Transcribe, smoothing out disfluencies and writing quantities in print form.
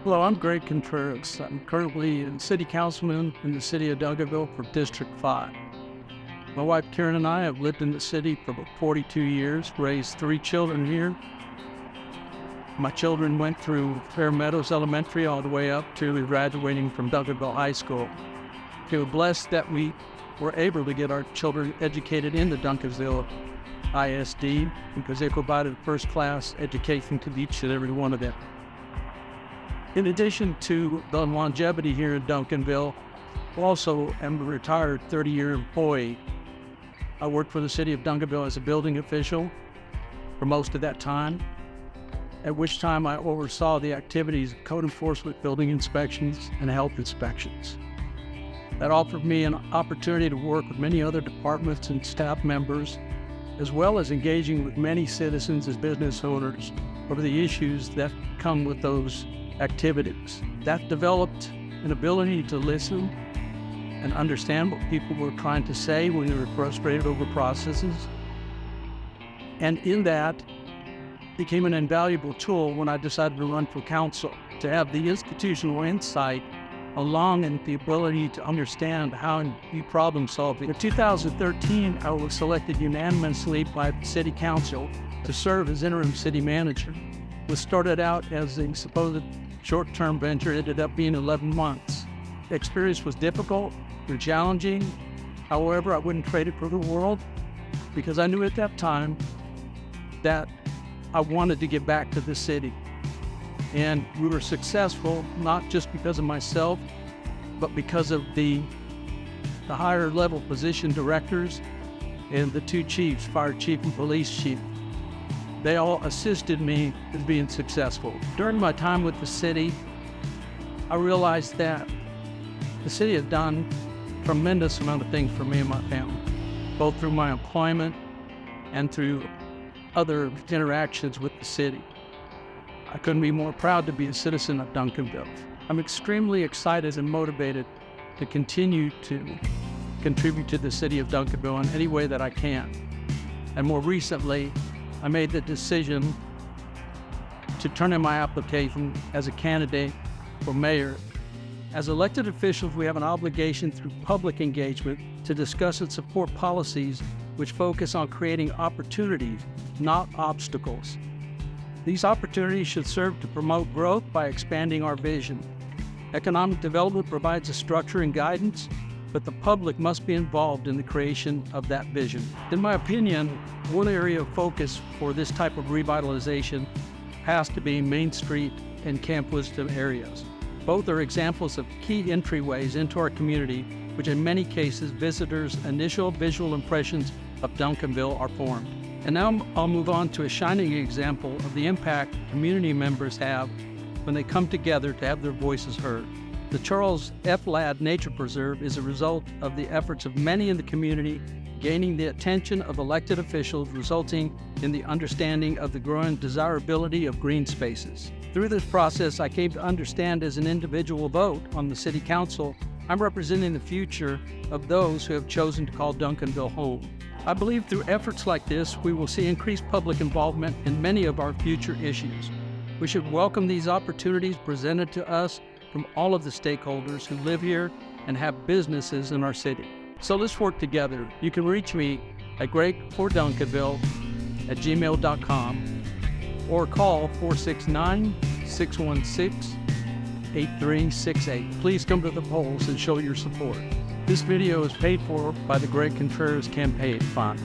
Hello, I'm Greg Contreras. I'm currently a city councilman in the city of Duncanville for District 5. My wife Karen and I have lived in the city for about 42 years, raised 3 children here. My children went through Fair Meadows Elementary all the way up to graduating from Duncanville High School. We were blessed that we were able to get our children educated in the Duncanville ISD because they provided a first-class education to each and every one of them. In addition to the longevity here in Duncanville, I also am a retired 30-year employee. I worked for the city of Duncanville as a building official for most of that time, at which time I oversaw the activities of code enforcement, building inspections, and health inspections. That offered me an opportunity to work with many other departments and staff members, as well as engaging with many citizens as business owners over the issues that come with those activities. That developed an ability to listen and understand what people were trying to say when they were frustrated over processes. And in that became an invaluable tool when I decided to run for council, to have the institutional insight along and the ability to understand how to be problem solving. In 2013, I was selected unanimously by the city council to serve as interim city manager. What started out as a supposed short-term venture ended up being 11 months. The experience was difficult and challenging. However, I wouldn't trade it for the world because I knew at that time that I wanted to give back to the city. And we were successful, not just because of myself, but because of the higher level position directors and the 2 chiefs, fire chief and police chief. They all assisted me in being successful. During my time with the city, I realized that the city had done a tremendous amount of things for me and my family, both through my employment and through other interactions with the city. I couldn't be more proud to be a citizen of Duncanville. I'm extremely excited and motivated to continue to contribute to the city of Duncanville in any way that I can. And more recently, I made the decision to turn in my application as a candidate for mayor. As elected officials, we have an obligation through public engagement to discuss and support policies which focus on creating opportunities, not obstacles. These opportunities should serve to promote growth by expanding our vision. Economic development provides a structure and guidance, but the public must be involved in the creation of that vision. In my opinion, one area of focus for this type of revitalization has to be Main Street and Camp Wisdom areas. Both are examples of key entryways into our community, which in many cases visitors' initial visual impressions of Duncanville are formed. And now I'll move on to a shining example of the impact community members have when they come together to have their voices heard. The Charles F. Ladd Nature Preserve is a result of the efforts of many in the community, gaining the attention of elected officials, resulting in the understanding of the growing desirability of green spaces. Through this process, I came to understand as an individual vote on the City Council, I'm representing the future of those who have chosen to call Duncanville home. I believe through efforts like this, we will see increased public involvement in many of our future issues. We should welcome these opportunities presented to us from all of the stakeholders who live here and have businesses in our city. So let's work together. You can reach me at gregforduncanville@gmail.com or call 469-616-8368. Please come to the polls and show your support. This video is paid for by the Greg Contreras Campaign Fund.